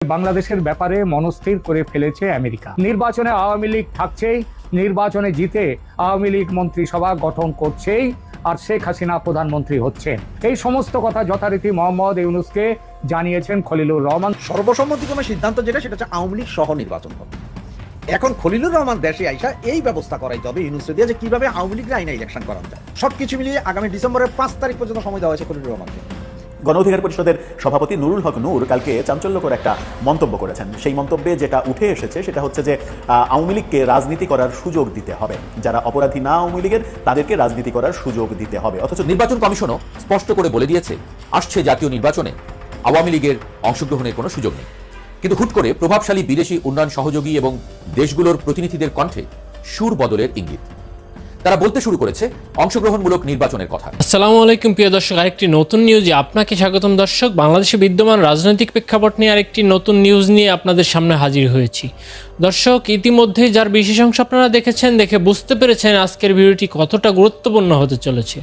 বাংলাদেশের ব্যাপারে মনস্থির করে ফেলেছে আমেরিকা। নির্বাচনে আওয়ামী লীগ থাকছেই, নির্বাচনে জিতে আওয়ামী লীগ মন্ত্রিসভা গঠন করছেই, আর শেখ হাসিনা প্রধানমন্ত্রী হচ্ছেন। এই সমস্ত কথা যথারীতি মোহাম্মদ ইউনূসকে জানিয়েছেন খলিলুর রহমান। সর্বসম্মতিক্রমে সিদ্ধান্ত যেটা সেটা হচ্ছে আওয়ামী লীগ সহ নির্বাচন হবে। এখন খলিলুর রহমান দেশে আইসা এই ব্যবস্থা করাইতে হবে ইউনূসকে দিয়ে যে কিভাবে আওয়ামী লীগের আইনে ইলেকশন করা যায়। সবকিছু মিলিয়ে আগামী ডিসেম্বরের 5 তারিখ পর্যন্ত সময় দেওয়া হয়েছে খলিলুর রহমানকে। গণ অধিকার পরিষদের সভাপতি নুরুল হক নূর কালকে চাঞ্চল্যকর একটা মন্তব্য করেছেন। সেই মন্তব্যে যেটা উঠে এসেছে সেটা হচ্ছে যে আওয়ামী লীগকে রাজনীতি করার সুযোগ দিতে হবে, যারা অপরাধী না আওয়ামী লীগের তাদেরকে রাজনীতি করার সুযোগ দিতে হবে। অথচ নির্বাচন কমিশনও স্পষ্ট করে বলে দিয়েছে আসছে জাতীয় নির্বাচনে আওয়ামী লীগের অংশগ্রহণের কোনো সুযোগ নেই। কিন্তু হুট করে প্রভাবশালী বিদেশি উন্নয়ন সহযোগী এবং দেশগুলোর প্রতিনিধিদের কণ্ঠে সুর বদলের ইঙ্গিত। তারা বলতে শুরু করেছে অংশগ্রহণমূলক নির্বাচনের কথা। আসসালামু আলাইকুম প্রিয় দর্শক, আরেকটি নতুন নিউজে আপনাকে স্বাগতম। দর্শক, বাংলাদেশে বিদ্যমান রাজনৈতিক প্রেক্ষাপট নিয়ে আরেকটি নতুন নিউজ নিয়ে আপনাদের সামনে হাজির হয়েছি। দর্শক, ইতিমধ্যে যার বিশেষ অংশ আপনারা দেখেছেন, দেখে বুঝতে পেরেছেন আজকের ভিডিওটি কতটা গুরুত্বপূর্ণ হতে চলেছে।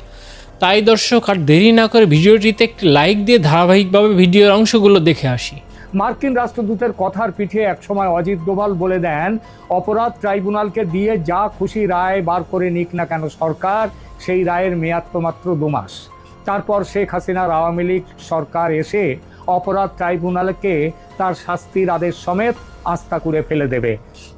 তাই দর্শক, আর দেরি না করে ভিডিওটিতে একটি লাইক দিয়ে ধারাবাহিকভাবে ভিডিওর অংশগুলো দেখে আসি। মার্কিন রাষ্ট্রদূতের কথার পিঠে একসময় অজিত ডোভাল বলে দেন, অপরাধ ট্রাইব্যুনালকে দিয়ে যা খুশি রায় বার করে নিক না কেন সরকার, সেই রায়ের মেয়াদ তো মাত্র 2 মাস। তারপর শেখ হাসিনার আওয়ামী লীগ সরকার এসে অপরাধ ট্রাইব্যুনালকে তার শাস্তির আদেশ সমেত আস্থা করে ফেলে দেবে।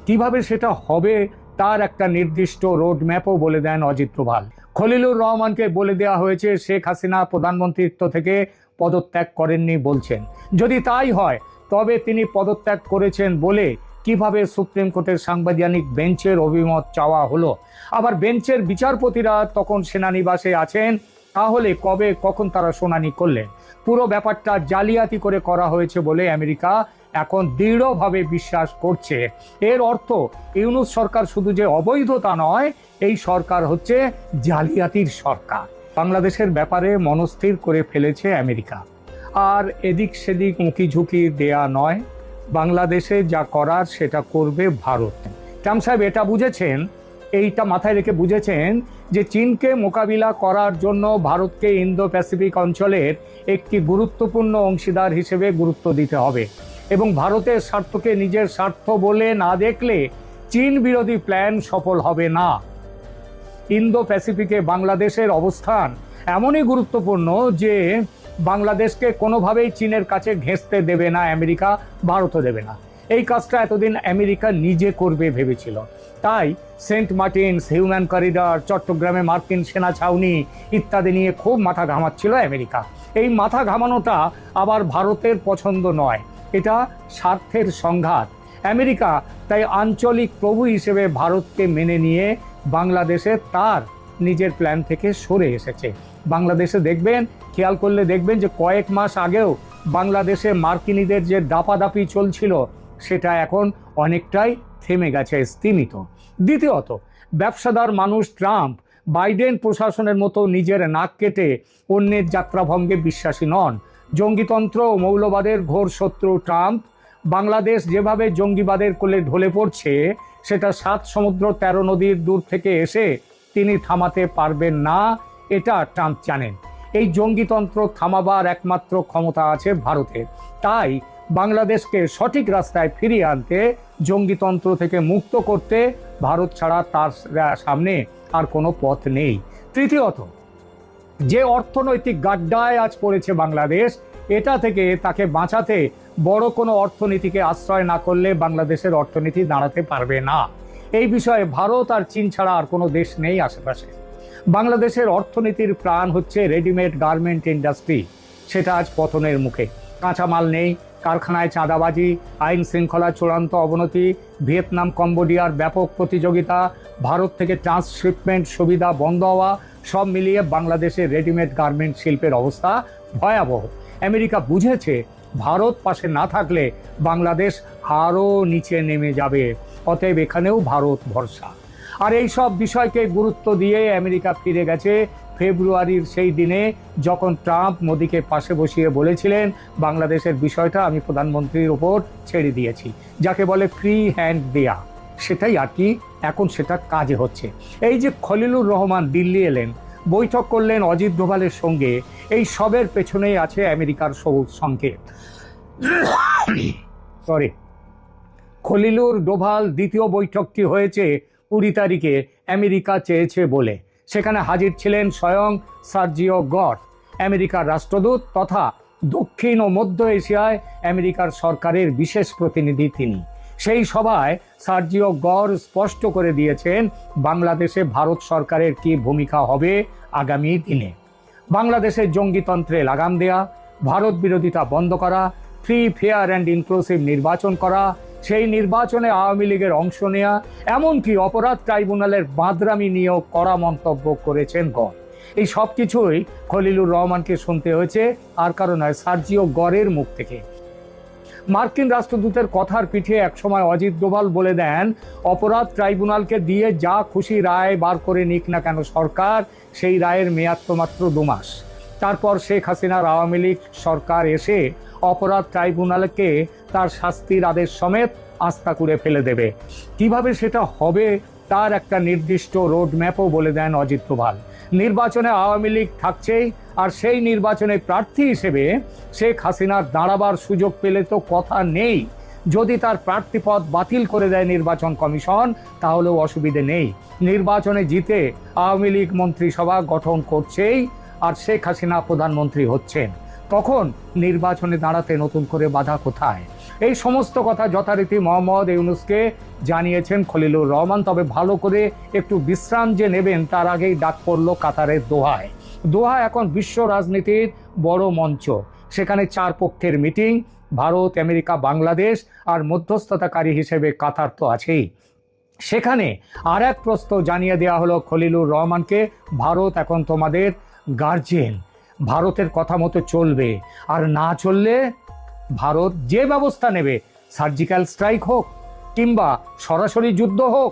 কিভাবে সেটা হবে তার একটা নির্দিষ্ট রোড ম্যাপও বলে দেন অজিত ডোভাল। খলিলুর রহমানকে বলে দেওয়া হয়েছে শেখ হাসিনা প্রধানমন্ত্রিত্ব থেকে পদত্যাগ করেননি বলছেন। যদি তাই হয় তবে তিনি পদত্যাগ করেছেন বলে কিভাবে সুপ্রিম কোর্টের সাংবিধানিক বেঞ্চের অভিমত চাওয়া হলো? আবার বেঞ্চের বিচারপতিরা তখন সেনানিবাসে আছেন, তাহলে কবে কখন তারা শুনানি করলেন? পুরো ব্যাপারটা জালিয়াতি করে করা হয়েছে বলে আমেরিকা এখন দৃঢ়ভাবে বিশ্বাস করছে। এর অর্থ ইউনূস সরকার শুধু যে অবৈধতা নয়, এই সরকার হচ্ছে জালিয়াতির সরকার। বাংলাদেশের ব্যাপারে মনস্থির করে ফেলেছে আমেরিকা। আর এদিক সেদিক উঁকি ঝুঁকি দেয়া নয়, বাংলাদেশে যা করার সেটা করবে ভারত। ট্রাম্প সাহেব এটা বুঝেছেন, এইটা মাথায় রেখে বুঝেছেন যে চীনকে মোকাবিলা করার জন্য ভারতকে ইন্দো প্যাসিফিক অঞ্চলের একটি গুরুত্বপূর্ণ অংশীদার হিসেবে গুরুত্ব দিতে হবে এবং ভারতের স্বার্থকে নিজের স্বার্থ বলে না দেখলে চীন বিরোধী প্ল্যান সফল হবে না। ইন্দো প্যাসিফিকে বাংলাদেশের অবস্থান এমনই গুরুত্বপূর্ণ যে বাংলাদেশকে কোনোভাবেই চীনের কাছে ঘেঁষতে দেবে না আমেরিকা, ভারতও দেবে না। এই কাজটা এতদিন আমেরিকা নিজে করবে ভেবেছিল। তাই সেন্ট মার্টিনস, হিউম্যান করিডর, চট্টগ্রামে মার্কিন সেনা ছাউনি ইত্যাদি নিয়ে খুব মাথা ঘামাচ্ছিল আমেরিকা। এই মাথা ঘামানোটা আবার ভারতের পছন্দ নয়, এটা স্বার্থের সংঘাত। আমেরিকা তাই আঞ্চলিক প্রভু হিসেবে ভারতকে মেনে নিয়ে বাংলাদেশে তার নিজের প্ল্যান থেকে সরে এসেছে। বাংলাদেশে দেখবেন, খেয়াল করলে দেখবেন যে কয়েক মাস আগেও বাংলাদেশে মার্কিনীদের যে দাপাদাপি চলছিল সেটা এখন অনেকটাই থেমে গেছে, স্তিমিত। দ্বিতীয়ত, ব্যবসাদার মানুষ ট্রাম্প বাইডেন প্রশাসনের মতো নিজের নাক কেটে অন্যের যাত্রাভঙ্গে বিশ্বাসী নন। জঙ্গিতন্ত্র ও মৌলবাদের ঘোর শত্রু ট্রাম্প। বাংলাদেশ যেভাবে জঙ্গিবাদের কোলে ঢলে পড়ছে সেটা 7 সমুদ্র 13 নদীর দূর থেকে এসে তিনি থামাতে পারবেন না, এটা ট্রাম্প জানেন। এই জঙ্গিতন্ত্র থামাবার একমাত্র ক্ষমতা আছে ভারতের। তাই বাংলাদেশকে সঠিক রাস্তায় ফিরিয়ে আনতে, জঙ্গিতন্ত্র থেকে মুক্ত করতে ভারত ছাড়া তার সামনে আর কোনো পথ নেই। তৃতীয়ত, যে অর্থনৈতিক গাড্ডায় আজ পড়েছে বাংলাদেশ, এটা থেকে তাকে বাঁচাতে বড় কোনো অর্থনীতিকে আশ্রয় না করলে বাংলাদেশের অর্থনীতি দাঁড়াতে পারবে না। এই বিষয়ে ভারত আর চীন ছাড়া আর কোনো দেশ নেই আশেপাশে। বাংলাদেশের অর্থনীতির প্রাণ হচ্ছে রেডিমেড গার্মেন্ট ইন্ডাস্ট্রি, সেটা আজ পতনের মুখে। কাঁচামাল নেই, কারখানায় চাঁদাবাজি, আইন শৃঙ্খলা চূড়ান্ত অবনতি, ভিয়েতনাম কম্বোডিয়ার ব্যাপক প্রতিযোগিতা, ভারত থেকে ট্রান্সশিপমেন্ট সুবিধা বন্ধ হওয়া, সব মিলিয়ে বাংলাদেশের রেডিমেড গার্মেন্ট শিল্পের অবস্থা ভয়াবহ। আমেরিকা বুঝেছে ভারত পাশে না থাকলে বাংলাদেশ আরও নিচে নেমে যাবে, অতএব এখানেও ভারত ভরসা। আর এই সব বিষয়কে গুরুত্ব দিয়ে আমেরিকা ফিরে গেছে ফেব্রুয়ারির সেই দিনে, যখন ট্রাম্প মোদিকে পাশে বসিয়ে বলেছিলেন বাংলাদেশের বিষয়টা আমি প্রধানমন্ত্রীর ওপর ছেড়ে দিয়েছি, যাকে বলে ফ্রি হ্যান্ড দেয়া। সেটাই আর কি এখন সেটা কাজে হচ্ছে। এই যে খলিলুর রহমান দিল্লি এলেন, বৈঠক করলেন অজিত ডোভালের সঙ্গে, এই সবের পেছনেই আছে আমেরিকার সবুজ সংকেত। স্তরে। খলিলুর ডোভাল দ্বিতীয় বৈঠকটি হয়েছে 20 তারিখে আমেরিকা চেয়েছে বলে। সেখানে হাজির ছিলেন স্বয়ং সার্জিও গর, আমেরিকার রাষ্ট্রদূত তথা দক্ষিণ ও মধ্য এশিয়ায় আমেরিকার সরকারের বিশেষ প্রতিনিধি তিনি। সেই সভায় সার্জিও গর স্পষ্ট করে দিয়েছেন বাংলাদেশে ভারত সরকারের কি ভূমিকা হবে আগামী দিনে। বাংলাদেশের জঙ্গিতন্ত্রে লাগাম দেয়া, ভারত বিরোধিতা বন্ধ করা, ফ্রি, ফেয়ার অ্যান্ড ইনক্লুসিভ নির্বাচন করা, সেই নির্বাচনে আওয়ামী লীগের অংশ নেওয়া, এমনকি অপরাধ ট্রাইব্যুনালের বাঁদরামি নিয়েও কড়া মন্তব্য করেছেন গর। এই সব কিছুই খলিলুর রহমানকে শুনতে হয়েছে আর কারণ নয়, সার্জিও গরের মুখ থেকে। মার্কিন রাষ্ট্রদূতের কথার পিঠে একসময় অজিত ডোভাল বলে দেন, অপরাধ ট্রাইব্যুনালকে দিয়ে যা খুশি রায় বার করে নিক না কেন সরকার, সেই রায়ের মেয়াদ তো মাত্র 2 মাস। তারপর শেখ হাসিনার আওয়ামী লীগ সরকার এসে অপরাধ ট্রাইব্যুনালকে তার শাস্তির আদেশ সমেত আস্থা করে ফেলে দেবে। কিভাবে সেটা হবে তার একটা নির্দিষ্ট রোড ম্যাপও বলে দেন অজিত ডোভাল। নির্বাচনে আওয়ামী লীগ থাকছেই, আর সেই নির্বাচনে প্রার্থী হিসেবে শেখ হাসিনার দাঁড়াবার সুযোগ পেলে তো কথা নেই। যদি তার প্রার্থীপদ বাতিল করে দেয় নির্বাচন কমিশন তাহলেও অসুবিধে নেই। নির্বাচনে জিতে আওয়ামী লীগ মন্ত্রিসভা গঠন করছেই, আর শেখ হাসিনা প্রধানমন্ত্রী হচ্ছেন। তখন নির্বাচনে দাঁড়াতে নতুন করে বাধা কোথায়? এই সমস্ত কথা যথারীতি মোহাম্মদ ইউনূসকে জানিয়েছেন খলিলুর রহমান। তবে ভালো করে একটু বিশ্রাম যে নেবেন তার আগেই ডাক পড়ল কাতারের দোহায়। দোহা এখন বিশ্ব রাজনীতির বড় মঞ্চ। সেখানে 4 পক্ষের মিটিং, ভারত, আমেরিকা, বাংলাদেশ আর মধ্যস্থতাকারী হিসেবে কাতার তো আছেই। সেখানে আর এক প্রস্তাব জানিয়ে দেওয়া হলো খলিলুর রহমানকে, ভারত এখন তোমাদের গার্জিয়ান, ভারতের কথা মতো চলবে, আর না চললে ভারত যে ব্যবস্থা নেবে, সার্জিক্যাল স্ট্রাইক হোক কিংবা সরাসরি যুদ্ধ হোক,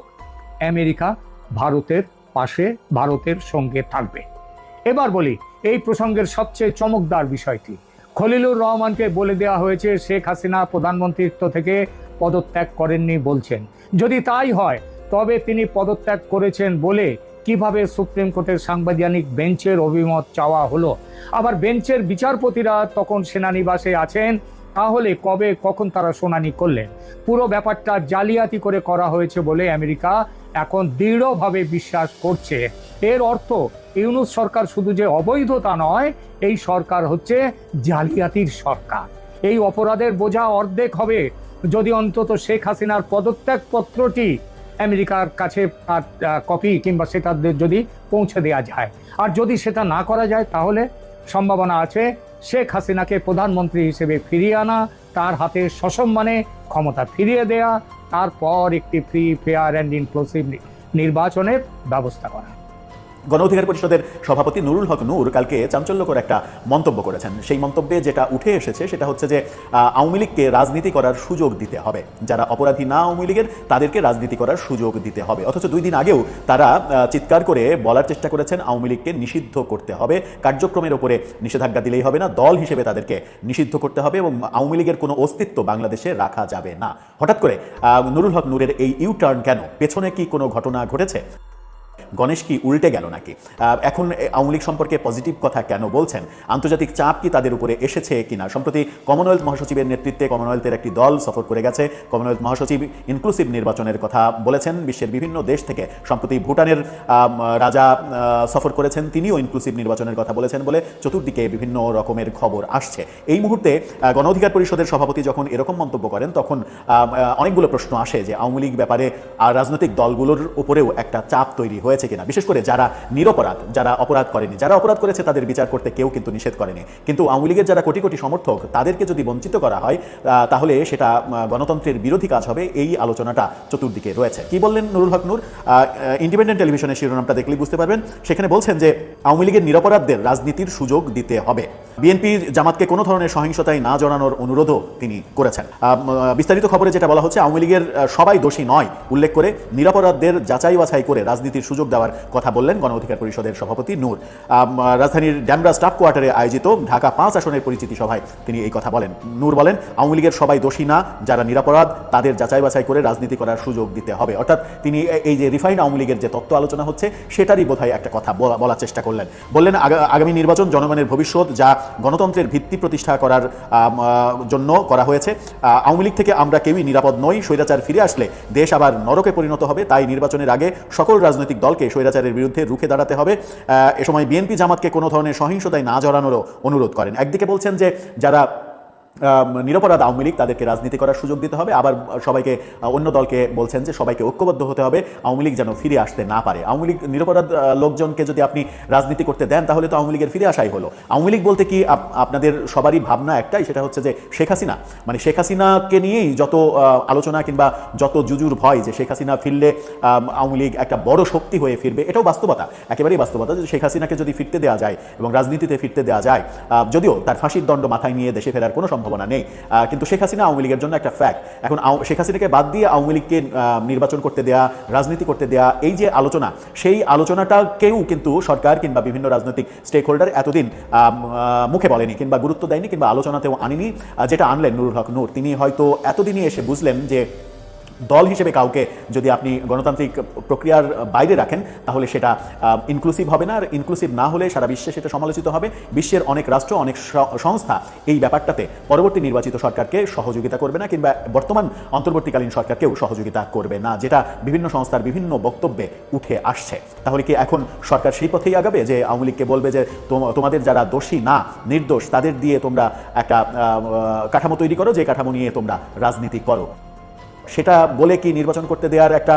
আমেরিকা ভারতের পাশে, ভারতের সঙ্গে থাকবে। এবার বলি এই প্রসঙ্গের সবচেয়ে চমকদার বিষয়টি। খলিলুর রহমানকে বলে দেওয়া হয়েছে শেখ হাসিনা প্রধানমন্ত্রিত্ব থেকে পদত্যাগ করেননি বলছেন। যদি তাই হয় তবে তিনি পদত্যাগ করেছেন বলে কিভাবে সুপ্রিম কোর্টের সাংবিধানিক বেঞ্চের অভিমত চাওয়া হলো? আবার বেঞ্চের বিচারপতিরা তখন সেনানিবাসে আছেন, তাহলে কবে কখন তারা শুনানি করলেন? পুরো ব্যাপারটা জালিয়াতি করে করা হয়েছে বলে আমেরিকা এখন দৃঢ়ভাবে বিশ্বাস করছে। এর অর্থ ইউনূস সরকার শুধু যে অবৈধতা নয়, এই সরকার হচ্ছে জালিয়াতির সরকার। এই অপরাধের বোঝা অর্ধেক হবে যদি অন্তত শেখ হাসিনার পদত্যাগ পত্রটি আমেরিকার কাছে কপি কিংবা সেটা যদি পৌঁছে দেওয়া যায়। আর যদি সেটা না করা যায় তাহলে সম্ভাবনা আছে শেখ হাসিনাকে প্রধানমন্ত্রী হিসেবে ফিরিয়ে আনা, তার হাতে সসম্মানে ক্ষমতা ফিরিয়ে দেয়া, তারপর একটি ফ্রি, ফেয়ার অ্যান্ড ইনক্লুসিভ নির্বাচনের ব্যবস্থা করা। গণ অধিকার পরিষদের সভাপতি নুরুল হক নূর কালকে চাঞ্চল্যকর একটা মন্তব্য করেছেন। সেই মন্তব্যে যেটা উঠে এসেছে সেটা হচ্ছে যে আওয়ামী লীগকে রাজনীতি করার সুযোগ দিতে হবে, যারা অপরাধী না আওয়ামী লীগের তাদেরকে রাজনীতি করার সুযোগ দিতে হবে। অথচ 2 দিন আগেও তারা চিৎকার করে বলার চেষ্টা করেছেন আওয়ামী লীগকে নিষিদ্ধ করতে হবে, কার্যক্রমের ওপরে নিষেধাজ্ঞা দিলেই হবে না, দল হিসেবে তাদেরকে নিষিদ্ধ করতে হবে এবং আওয়ামী লীগের কোনো অস্তিত্ব বাংলাদেশে রাখা যাবে না। হঠাৎ করে নুরুল হক নূরের এই ইউটার্ন কেন? পেছনে কি কোনো ঘটনা ঘটেছে? গণেশ কি উল্টে গেল নাকি? এখন আওয়ামী লীগ সম্পর্কে পজিটিভ কথা কেন বলছেন? আন্তর্জাতিক চাপ কি তাদের উপরে এসেছে কিনা? সম্প্রতি কমনওয়েলথ মহাসচিবের নেতৃত্বে কমনওয়েলথের একটি দল সফর করে গেছে। কমনওয়েলথ মহাসচিব ইনক্লুসিভ নির্বাচনের কথা বলেছেন। বিশ্বের বিভিন্ন দেশ থেকে, সম্প্রতি ভুটানের রাজা সফর করেছেন, তিনিও ইনক্লুসিভ নির্বাচনের কথা বলেছেন বলে চতুর্দিকে বিভিন্ন রকমের খবর আসছে। এই মুহূর্তে গণ অধিকার পরিষদের সভাপতি যখন এরকম মন্তব্য করেন তখন অনেকগুলো প্রশ্ন আসে যে আওয়ামী লীগ ব্যাপারে রাজনৈতিক দলগুলোর উপরেও একটা চাপ তৈরি হয়েছে কিনা, বিশেষ করে যারা নিরপরাধ, যারা অপরাধ করেনি। যারা অপরাধ করেছে তাদের বিচার করতে কেউ কিন্তু নিষেধ করেনি, কিন্তু আওয়ামী লীগের যারা কোটি কোটি সমর্থক তাদেরকে যদি বঞ্চিত করা হয় তাহলে সেটা গণতন্ত্রের বিরোধী কাজ হবে। এই আলোচনাটা চতুর্দিকে রয়েছে। কি বললেন নুরুল হক নূর? ইন্ডিপেন্ডেন্ট টেলিভিশনের শিরোনামটা দেখলেই বুঝতে পারবেন। সেখানে বলছেন যে আওয়ামী লীগের নিরপরাধদের রাজনীতির সুযোগ দিতে হবে। বিএনপি জামাতকে কোনো ধরনের সহিংসতায় না জড়ানোর অনুরোধও তিনি করেছেন। বিস্তারিত খবরে যেটা বলা হচ্ছে, আওয়ামী লীগের সবাই দোষী নয় উল্লেখ করে নিরপরাধদের যাচাই বাছাই করে রাজনীতির সুযোগ দেওয়ার কথা বললেন গণ অধিকার পরিষদের সভাপতি নূর। রাজধানীর ড্যামরা স্টাফ কোয়ার্টারে আয়োজিত ঢাকা 5 আসনের পরিচিতি সভায় তিনি এই কথা বলেন। নূর বলেন, আওয়ামী লীগের সবাই দোষী না, যারা নিরপরাধ তাদের যাচাই বাছাই করে রাজনীতি করার সুযোগ দিতে হবে। অর্থাৎ তিনি এই যে রিফাইন্ড আওয়ামী লীগের যে তত্ত্ব আলোচনা হচ্ছে সেটারই বোধহয় একটা কথা বলার চেষ্টা করলেন। বললেন, আগামী নির্বাচন জনগণের ভবিষ্যৎ, যা গণতন্ত্রের ভিত্তি প্রতিষ্ঠা করার জন্য করা হয়েছে। আওয়ামী লীগ থেকে আমরা কেউই নিরাপদ নই। স্বৈরাচার ফিরে আসলে দেশ আবার নরকে পরিণত হবে। তাই নির্বাচনের আগে সকল রাজনৈতিক দলকে স্বৈরাচারের বিরুদ্ধে রুখে দাঁড়াতে হবে। এ সময় বিএনপি জামাতকে কোনো ধরনের সহিংসতায় না জড়ানোরও অনুরোধ করেন। একদিকে বলছেন যে যারা নিরপরাধ আওয়ামী লীগ তাদেরকে রাজনীতি করার সুযোগ দিতে হবে, আবার সবাইকে অন্য দলকে বলছেন যে সবাইকে ঐক্যবদ্ধ হতে হবে, আওয়ামী লীগ যেন ফিরে আসতে না পারে। আওয়ামী লীগ নিরপরাধ লোকজনকে যদি আপনি রাজনীতি করতে দেন তাহলে তো আওয়ামী লীগের ফিরে আসাই হলো। আওয়ামী লীগ বলতে কি আপনাদের সবারই ভাবনা একটাই, সেটা হচ্ছে যে শেখ হাসিনা, মানে শেখ হাসিনাকে নিয়েই যত আলোচনা কিংবা যত জুজুর ভয় যে শেখ হাসিনা ফিরলে আওয়ামী লীগ একটা বড় শক্তি হয়ে ফিরবে, এটাও বাস্তবতা, একেবারেই বাস্তবতা যে শেখ হাসিনাকে যদি ফিরতে দেওয়া যায় এবং রাজনীতিতে ফিরতে দেওয়া যায়, যদিও তার ফাঁসির দণ্ড মাথায় নিয়ে দেশে ফেরার কোনো সম্ভাবনা নেই, কিন্তু শেখ হাসিনা আওয়ামী লীগের জন্য একটা ফ্যাক্ট। এখন শেখ হাসিনাকে বাদ দিয়ে আওয়ামী লীগকে নির্বাচন করতে দেয়া, রাজনীতি করতে দেয়া, এই যে আলোচনা, সেই আলোচনাটাকেও কিন্তু সরকার কিংবা বিভিন্ন রাজনৈতিক স্টেক হোল্ডার এতদিন মুখে বলেনি কিংবা গুরুত্ব দেয়নি কিংবা আলোচনাতেও আনেনি। যেটা আনলেন নুরুল হক নূর, তিনি হয়তো এতদিনই এসে বুঝলেন যে দল হিসেবে কাউকে যদি আপনি গণতান্ত্রিক প্রক্রিয়ার বাইরে রাখেন তাহলে সেটা ইনক্লুসিভ হবে না, আর ইনক্লুসিভ না হলে সারা বিশ্বে সেটা সমালোচিত হবে। বিশ্বের অনেক রাষ্ট্র, অনেক সংস্থা এই ব্যাপারটাতে পরবর্তী নির্বাচিত সরকারকে সহযোগিতা করবে না কিংবা বর্তমান অন্তর্বর্তীকালীন সরকারকেও সহযোগিতা করবে না, যেটা বিভিন্ন সংস্থার বিভিন্ন বক্তব্যে উঠে আসছে। তাহলে কি এখন সরকার সেই পথেই আগাবে যে আওয়ামী লীগকে বলবে যে তোমাদের যারা দোষী না, নির্দোষ, তাদের দিয়ে তোমরা একটা কাঠামো তৈরি করো, যে কাঠামো নিয়ে তোমরা রাজনীতি করো? সেটা বলে কি নির্বাচন করতে দেওয়ার একটা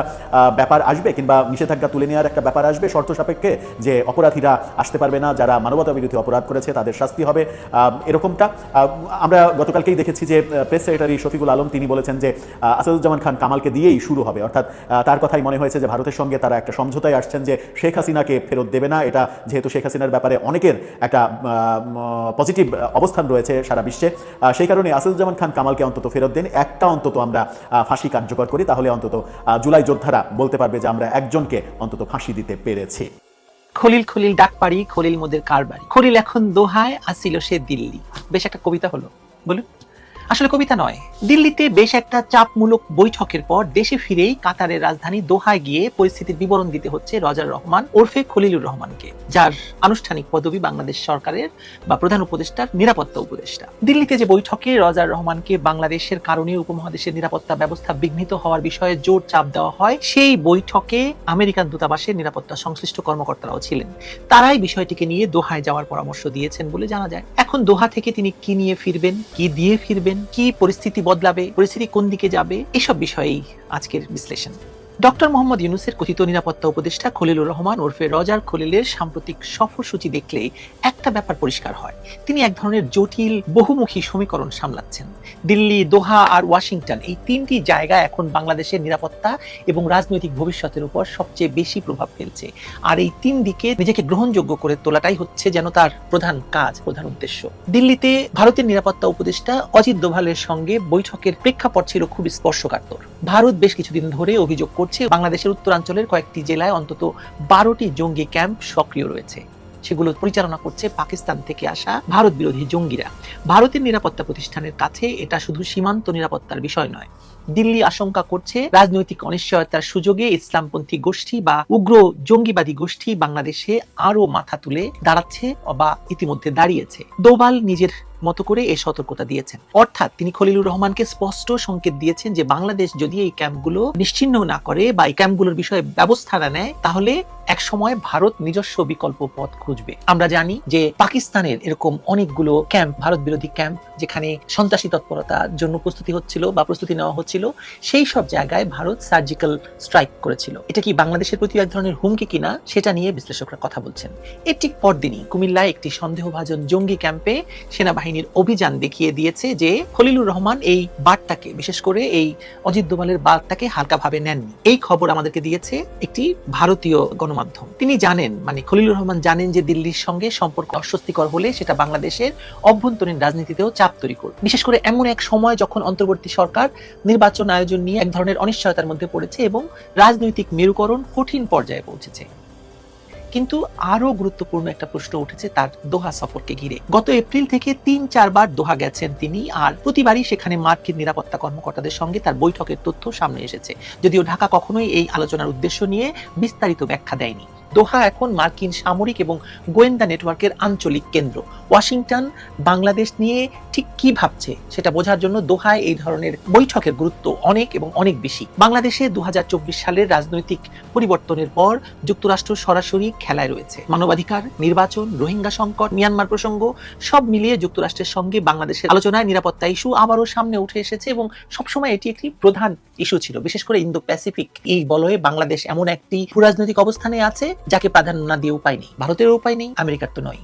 ব্যাপার আসবে কিংবা নিষেধাজ্ঞা তুলে নেওয়ার একটা ব্যাপার আসবে শর্ত সাপেক্ষে, যে অপরাধীরা আসতে পারবে না, যারা মানবতা বিরোধী অপরাধ করেছে তাদের শাস্তি হবে, এরকমটা? আমরা গতকালকেই দেখেছি যে প্রেস সেক্রেটারি শফিকুল আলম তিনি বলেছেন যে আসাদুজ্জামান খান কামালকে দিয়েই শুরু হবে। অর্থাৎ তার কথাই মনে হয়েছে যে ভারতের সঙ্গে তারা একটা সমঝোতায় আসছেন যে শেখ হাসিনাকে ফেরত দেবে না। এটা যেহেতু শেখ হাসিনার ব্যাপারে অনেকের একটা পজিটিভ অবস্থান রয়েছে সারা বিশ্বে, সেই কারণে আসাদুজ্জামান খান কামালকে অন্তত ফেরত দেন, একটা অন্তত আমরা ফাঁসি কার্যকর করি, তাহলে অন্তত জুলাই যোদ্ধারা বলতে পারবে যে আমরা একজনকে অন্তত ফাঁসি দিতে পেরেছি। খলিল খলিল ডাক পাড়ি, খলিল মোদের কারবারি, খলিল এখন দোহায়, আসিল সে দিল্লি। বেশ একটা কবিতা হলো, বলুন? আসলে কবিতা নয়। দিল্লিতে বেশ একটা চাপমূলক বৈঠকের পর দেশে ফিরেই কাতারের রাজধানী দোহায় গিয়ে পরিস্থিতির বিবরণ দিতে হচ্ছে রজার রহমান ওরফে খলিলুর রহমানকে, যার আনুষ্ঠানিক পদবি বাংলাদেশ সরকারের বা প্রধান উপদেষ্টার নিরাপত্তা উপদেষ্টা। দিল্লিতে যে বৈঠকে রজার রহমানকে বাংলাদেশের কারণে উপমহাদেশের নিরাপত্তা ব্যবস্থা বিঘ্নিত হওয়ার বিষয়ে জোর চাপ দেওয়া হয়, সেই বৈঠকে আমেরিকান দূতাবাসের নিরাপত্তা সংশ্লিষ্ট কর্মকর্তারাও ছিলেন। তারাই বিষয়টিকে নিয়ে দোহায় যাওয়ার পরামর্শ দিয়েছেন বলে জানা যায়। এখন দোহা থেকে তিনি কি নিয়ে ফিরবেন, কি দিয়ে ফিরবেন, কি পরিস্থিতি বদলাবে, পরিস্থিতি কোন দিকে যাবে, এসব বিষয়েই আজকের বিশ্লেষণ। ডক্টর মোহাম্মদ ইউনূসের কথিত নিরাপত্তা উপদেষ্টা খলিলুর রহমান ওরফে রজার খলিলের সাম্প্রতিক সফরসূচি দেখলেই একটা ব্যাপার পরিষ্কার হয়, তিনি এক ধরনের জটিল বহুমুখী সমীকরণ সামলাচ্ছেন। দিল্লি, দোহা আর ওয়াশিংটন, এই তিনটি জায়গা এখন বাংলাদেশের নিরাপত্তা এবং রাজনৈতিক ভবিষ্যতের উপর সবচেয়ে বেশি প্রভাব ফেলছে। আর এই তিন দিকে নিজেকে গ্রহণযোগ্য করে তোলাটাই হচ্ছে যেন তার প্রধান কাজ, প্রধান উদ্দেশ্য। দিল্লিতে ভারতের নিরাপত্তা উপদেষ্টা অজিত দোভালের সঙ্গে বৈঠকের প্রেক্ষাপট ছিল খুব স্পর্শকাতর। ভারত বেশ কিছুদিন ধরে অভিযোগ করছে বাংলাদেশের উত্তরাঞ্চলের কয়েকটি জেলায় অন্তত 12টি জঙ্গি ক্যাম্প সক্রিয় রয়েছে। সেগুলো পরিচালনা করছে পাকিস্তান থেকে আসা ভারত বিরোধী জঙ্গিরা। ভারতের নিরাপত্তা প্রতিষ্ঠানের কাছে এটা শুধু সীমান্ত নিরাপত্তার বিষয় নয়। দিল্লি আশঙ্কা করছে রাজনৈতিক অনিশ্চয়তার সুযোগে ইসলামপন্থী গোষ্ঠী বা উগ্র জঙ্গিবাদী গোষ্ঠী বাংলাদেশে আরো মাথা তুলে দাঁড়াচ্ছে বা ইতিমধ্যে দাঁড়িয়েছে। দোভাল নিজের মতো করে এই সতর্কতা দিয়েছেন, অর্থাৎ তিনি খলিলুর রহমানকে স্পষ্ট সংকেত দিয়েছেন যে বাংলাদেশ যদি এই ক্যাম্পগুলো নিশ্চিহ্ন না করে বা এই ক্যাম্পগুলোর বিষয়ে ব্যবস্থা না নেয় তাহলে এক সময় ভারত নিজস্ব বিকল্প পথ খুঁজবে। আমরা জানি যে পাকিস্তানের এরকম অনেকগুলো ক্যাম্প, ভারত বিরোধী ক্যাম্প, যেখানে সন্ত্রাসী তৎপরতার জন্য প্রস্তুতি হচ্ছিল বা প্রস্তুতি নেওয়া হচ্ছিল, সেই সব জায়গায় ভারত সার্জিক্যাল স্ট্রাইক করেছিল। এটা কি বাংলাদেশের প্রতি এক ধরনের হুমকি কিনা সেটা নিয়ে বিশ্লেষকরা কথা বলছেন। এর ঠিক পরদিনই কুমিল্লায় একটি সন্দেহভাজন জঙ্গি ক্যাম্পে সেনাবাহিনীর অভিযান দেখিয়ে দিয়েছে যে খলিলুর রহমান এই বার্তাকে, বিশেষ করে এই অজিত দোভালের বার্তাকে হালকাভাবে নেননি। এই খবর আমাদেরকে দিয়েছে একটি ভারতীয় গণমাধ্যম। তিনি জানেন, মানে খলিলুর রহমান জানেন যে দিল্লির সঙ্গে সম্পর্ক অস্বস্তিকর হলে সেটা বাংলাদেশের অভ্যন্তরীণ রাজনীতিতেও চাপ তৈরি করবে, বিশেষ করে এমন এক সময় যখন অন্তর্বর্তী সরকার নির্বাচন আয়োজন নিয়ে এক ধরনের অনিশ্চয়তার মধ্যে পড়েছে এবং রাজনৈতিক মেরুকরণ কঠিন পর্যায়ে পৌঁছেছে। কিন্তু আরো গুরুত্বপূর্ণ একটা প্রশ্ন উঠেছে তার দোহা সফরকে ঘিরে। গত এপ্রিল থেকে ৩-৪ বার দোহা গেছেন তিনি, আর প্রতিবারই সেখানে মার্কিন নিরাপত্তা কর্মকর্তাদের সঙ্গে তার বৈঠকের তথ্য সামনে এসেছে, যদিও ঢাকা কখনোই এই আলোচনার উদ্দেশ্য নিয়ে বিস্তারিত ব্যাখ্যা দেয়নি। দোহা এখন মার্কিন সামরিক এবং গোয়েন্দা নেটওয়ার্কের আঞ্চলিক কেন্দ্র। ওয়াশিংটন বাংলাদেশ নিয়ে ঠিক কি ভাবছে সেটা বোঝার জন্য দোহায় এই ধরনের বৈঠকের গুরুত্ব অনেক এবং অনেক বেশি। বাংলাদেশে ২০২৪ সালের রাজনৈতিক পরিবর্তনের পর যুক্তরাষ্ট্র সরাসরি খেলায় রয়েছে। মানবাধিকার, নির্বাচন, রোহিঙ্গা সংকট, মিয়ানমার প্রসঙ্গ সব মিলিয়ে যুক্তরাষ্ট্রের সঙ্গে বাংলাদেশের আলোচনায় নিরাপত্তা ইস্যু আবারও সামনে উঠে এসেছে এবং সবসময় এটি একটি প্রধান ইস্যু ছিল। বিশেষ করে ইন্দো প্যাসিফিক এই বলয়ে বাংলাদেশ এমন একটি ভূরাজনৈতিক অবস্থানে আছে যাকে প্রাধান্য না দিয়ে উপায় নেই। ভারতের উপায় নেই, আমেরিকার তো নয়।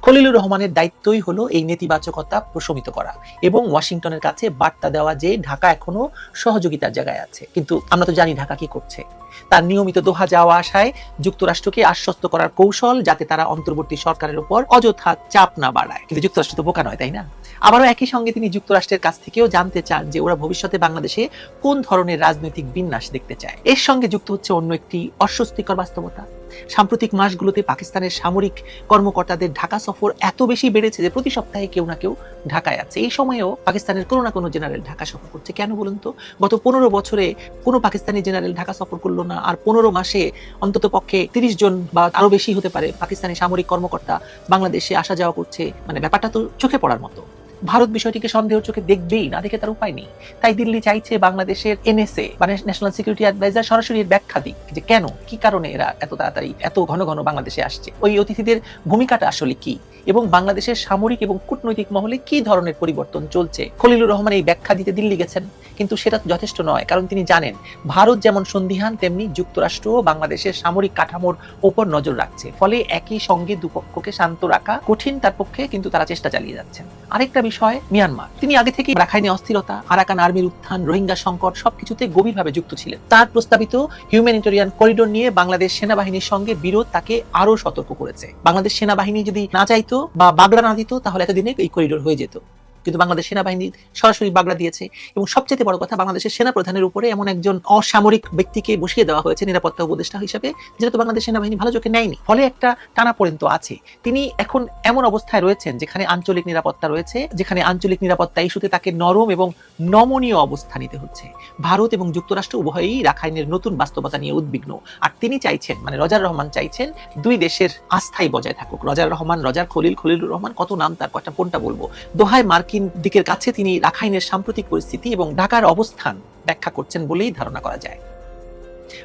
খলিলুর রহমানের দায়িত্বই হলো এই নেতিবাচকতা প্রশমিত করা এবং ওয়াশিংটনের কাছে বার্তা দেওয়া যে ঢাকা এখনো সহযোগিতার জায়গায় আছে। কিন্তু আমরা তো জানি ঢাকা কি করছে। তার নিয়মিত দোহা যাওয়া আসায় যুক্তরাষ্ট্রকে আশ্বস্ত করার কৌশল, যাতে তারা অন্তর্বর্তী সরকারের উপর অযথা চাপ না বাড়ায়। কিন্তু যুক্তরাষ্ট্র তো বোকা নয়, তাই না? আবারও একই সঙ্গে তিনি যুক্তরাষ্ট্রের কাছ থেকেও জানতে চান যে ওরা ভবিষ্যতে বাংলাদেশে কোন ধরনের রাজনৈতিক বিন্যাস দেখতে চায়। এর সঙ্গে যুক্ত হচ্ছে অন্য একটি অস্বস্তিকর বাস্তবতা। সাম্প্রতিক মাসগুলোতে পাকিস্তানের সামরিক কর্মকর্তাদের ঢাকা সফর এত বেশি বেড়েছে যে প্রতি সপ্তাহে কেউ না কেউ ঢাকায় আছে। এই সময়েও পাকিস্তানের কোনো না কোনো জেনারেল ঢাকা সফর করছে। কেন বলুন তো? গত ১৫ বছরে কোনো পাকিস্তানি জেনারেল ঢাকা সফর করলো না, আর ১৫ মাসে অন্তত পক্ষে ৩০ জন বা আরো বেশি হতে পারে পাকিস্তানি সামরিক কর্মকর্তা বাংলাদেশে আসা যাওয়া করছে। মানে ব্যাপারটা তো চোখে পড়ার মতো। ভারত বিষয়টিকে সন্দেহের চোখে দেখবেই, না দেখে তার উপায় নেই। তাই দিল্লি চাইছে বাংলাদেশের এনএসএ মানে ন্যাশনাল সিকিউরিটি অ্যাডভাইজার সরাসরি এর ব্যাখ্যা দিক যে কেন, কি কারণে এরা এত তাড়াতাড়ি এত ঘন ঘন বাংলাদেশে আসছে, ওই অতিথিদের ভূমিকাটা আসলে কি, এবং বাংলাদেশের সামরিক এবং কূটনৈতিক মহলে কি ধরনের পরিবর্তন চলছে। খলিলুর রহমান এই ব্যাখ্যা দিতে দিল্লি গেছেন, কিন্তু সেটা যথেষ্ট নয়। কারণ তিনি জানেন ভারত যেমন সন্দিহান, তেমনি যুক্তরাষ্ট্র বাংলাদেশের সামরিক কাঠামোর উপর নজর রাখছে। ফলে একই সঙ্গে দুপক্ষকে শান্ত রাখা কঠিন তার পক্ষে, কিন্তু তারা চেষ্টা চালিয়ে যাচ্ছেন। আরেকটা বিষয় মিয়ানমার। তিনি আগে থেকে রাখাইনে অস্থিরতা, আরাকান আর্মির উত্থান, রোহিঙ্গা সংকট সবকিছুতে গভীরভাবে যুক্ত ছিলেন। তার প্রস্তাবিত হিউম্যানিটেরিয়ান করিডোর নিয়ে বাংলাদেশ সেনাবাহিনীর সঙ্গে বিরোধ তাকে আরো সতর্ক করেছে। বাংলাদেশ সেনাবাহিনী যদি না চাইতো বা বাগড়া না দিত তাহলে এতদিনে এই করিডোর হয়ে যেত। কিন্তু বাংলাদেশ সেনাবাহিনী সরাসরি বাগড়া দিয়েছে এবং সবচেয়ে বড় কথা, বাংলাদেশের সেনা প্রধানের উপরে এমন একজন অসামরিক ব্যক্তিকে বসিয়ে দেওয়া হয়েছে নিরাপত্তা উপদেষ্টা হিসেবে, যেটা তো বাংলাদেশ সেনাবাহিনী ভালো চোখে নেয়নি। ফলে একটা টানাপোড়েন তো আছে। তিনি এখন এমন অবস্থায় রয়েছেন যেখানে আঞ্চলিক নিরাপত্তা রয়েছে, যেখানে আঞ্চলিক নিরাপত্তা ইস্যুতে তাকে নরম এবং নমনীয় অবস্থা নিতে হচ্ছে। ভারত এবং যুক্তরাষ্ট্র উভয়ই রাখাইনের নতুন বাস্তবতা নিয়ে উদ্বিগ্ন, আর তিনি চাইছেন, মানে রজার রহমান চাইছেন, দুই দেশের আস্থাই বজায় থাকুক। রজার রহমান, রজার খলিল, খলিলুর রহমান, কত নাম তার, কয়টা কোনটা বলবো। দোহায় মার্কিন দিকের কাছে তিনি রাখাইনের সাম্প্রতিক পরিস্থিতি এবং ঢাকার অবস্থান ব্যাখ্যা করছেন বলেই ধারণা করা যায়।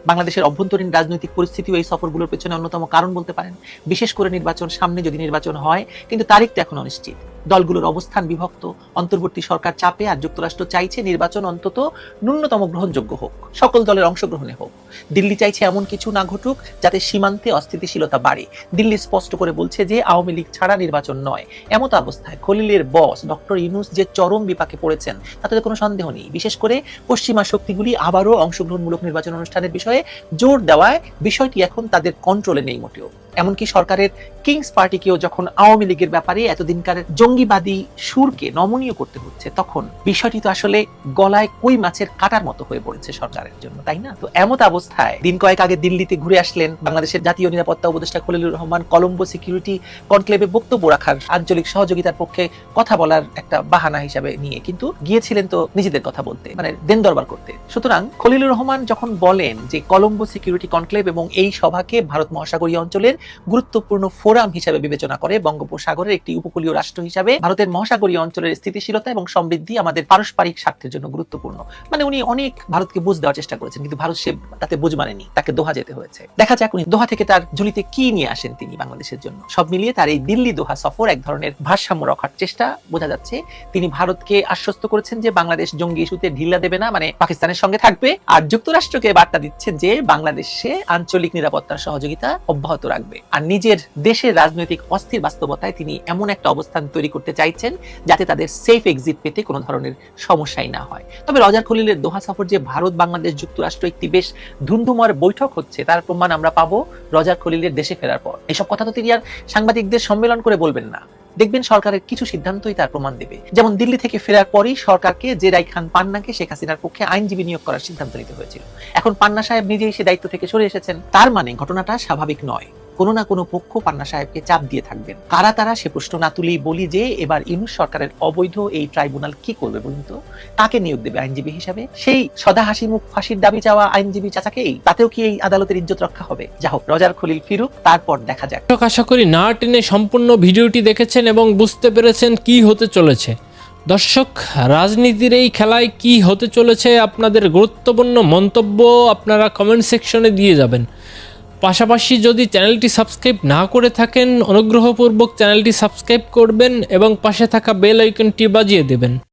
বাংলাদেশের অভ্যন্তরীণ রাজনৈতিক পরিস্থিতিও এই সফরগুলোর পেছনে অন্যতম কারণ বলতে পারেন। বিশেষ করে নির্বাচন সামনে, যদি নির্বাচন হয়, কিন্তু তারিখ তো এখন অনিশ্চিত। দলগুলোর অবস্থান বিভক্ত, অন্তর্বর্তী সরকার চাপে, আর যুক্তরাষ্ট্র চাইছে নির্বাচন অন্তত ন্যূনতম গ্রহণযোগ্য হোক, সকল দলের অংশগ্রহণে হোক। দিল্লি চাইছে এমন কিছু না ঘটুক যাতে সীমান্তে অস্থিতিশীলতা বাড়ে। দিল্লি স্পষ্ট করে বলছে যে আওয়ামী লীগ ছাড়া নির্বাচন নয়। এমত অবস্থায় খলিলের বস ডক্টর ইউনূস যে চরম বিপাকে পড়েছেন তাতে কোনো সন্দেহ নেই। বিশেষ করে পশ্চিমা শক্তিগুলি আবারও অংশগ্রহণমূলক নির্বাচন অনুষ্ঠানের বিষয়ে জোর দেওয়ায় বিষয়টি এখন তাদের কন্ট্রোলে নেই মোটেও। এমনকি সরকারের কিংস পার্টিকেও যখন আওয়ামী লীগের ব্যাপারে এতদিনকার জঙ্গিবাদী সুরকে নমনীয় করতে হচ্ছে, তখন বিষয়টি তো আসলে গলায় কই মাছের কাটার মতো হয়ে পড়েছে সরকারের জন্য, তাই না? তো এমত অবস্থায় দিন কয়েক আগে দিল্লিতে ঘুরে আসলেন বাংলাদেশের জাতীয় নিরাপত্তা উপদেষ্টা খলিলুর রহমান, কলম্বো সিকিউরিটি কনক্লেভে বক্তব্য রাখার, আঞ্চলিক সহযোগিতার পক্ষে কথা বলার একটা বাহানা হিসাবে নিয়ে, কিন্তু গিয়েছিলেন তো নিজেদের কথা বলতে, মানে দেন দরবার করতে। সুতরাং খলিলুর রহমান যখন বলেন যে কলম্বো সিকিউরিটি কনক্লেভ এবং এই সভাকে ভারত মহাসাগরীয় অঞ্চলের গুরুত্বপূর্ণ ফোরাম হিসেবে বিবেচনা করে, বঙ্গোপসাগরের একটি উপকূলীয় রাষ্ট্র হিসাবে ভারতের মহাসাগরীয় অঞ্চলের স্থিতিশীলতা এবং সমৃদ্ধি আমাদের পারস্পরিক স্বার্থের জন্য গুরুত্বপূর্ণ, মানে উনি অনেক ভারতকে বুঝ দেওয়ার চেষ্টা করেছেন, কিন্তু ভারত সে তাতে বুঝ মানেনি, তাকে দোহা যেতে হয়েছে। দেখা যাক উনি দোহা থেকে তার ঝুলিতে কি নিয়ে আসেন তিনি বাংলাদেশের জন্য। সব মিলিয়ে তার এই দিল্লি দোহা সফর এক ধরনের ভারসাম্য রক্ষার চেষ্টা বোঝা যাচ্ছে। তিনি ভারতকে আশ্বস্ত করেছেন যে বাংলাদেশ জঙ্গি ইস্যুতে ঢিলা দেবে না, মানে পাকিস্তানের সঙ্গে থাকবে, আর যুক্তরাষ্ট্রকে বার্তা দিচ্ছেন যে বাংলাদেশে আঞ্চলিক নিরাপত্তার সহযোগিতা অব্যাহত রাখবে। আর নিজের দেশের রাজনৈতিক অস্থির বাস্তবতায় তিনি এমন একটা অবস্থান তৈরি করতে চাইছেন যাতে তাদের সেফ এক্সিট পেতে কোনো ধরনের সমস্যাই না হয়। তবে রজার খলিলের দোহা সফর যে ভারত, বাংলাদেশ, যুক্তরাষ্ট্র একটি বেশ ধুন্ধুমার বৈঠক হচ্ছে তার প্রমাণ আমরা পাবো রজার খলিলের দেশে ফেরার পর। এসব কথা তো তিনি আর সাংবাদিকদের সম্মেলন করে বলবেন না, দেখবেন সরকারের কিছু সিদ্ধান্তই তার প্রমাণ দেবে। যেমন দিল্লি থেকে ফেরার পরই সরকারকে জেরাই খান পান্নাকে শেখ হাসিনার পক্ষে আইনজীবী নিয়োগ করার সিদ্ধান্ত নিতে হয়েছিল। এখন পান্না সাহেব নিজেই সে দায়িত্ব থেকে সরে এসেছেন, তার মানে ঘটনাটা স্বাভাবিক নয়। কোনো না কোনো পক্ষ পান্না সাহেবকে চাপ দিয়ে থাকবেন। কারা তারা সে প্রশ্ন না তুলেই বলি যে এবার ইউনূস সরকারের অবৈধ এই ট্রাইব্যুনাল কি করবে বলুন তো? কাকে নিয়োগ দেবে আইনজীবী হিসাবে? সেই সদা হাসি মুখ ফাঁসির দাবি চাওয়া আইনজীবী চাচাকেই? তাতেও কি এই আদালতের ইজ্জত রক্ষা হবে? যা হোক, রজার খলিল ফিরুক, তারপর দেখা যাক। দর্শক, আশা করি না টেনে সম্পূর্ণ ভিডিওটি দেখেছেন এবং বুঝতে পেরেছেন কি হতে চলেছে। দর্শক, রাজনীতির এই খেলায় কি হতে চলেছে আপনাদের গুরুত্বপূর্ণ মন্তব্য আপনারা কমেন্ট সেকশনে দিয়ে যাবেন। পাশাপাশি যদি চ্যানেলটি সাবস্ক্রাইব না করে থাকেন, অনুগ্রহপূর্বক চ্যানেলটি সাবস্ক্রাইব করবেন এবং পাশে থাকা বেল আইকনটি বাজিয়ে দেবেন।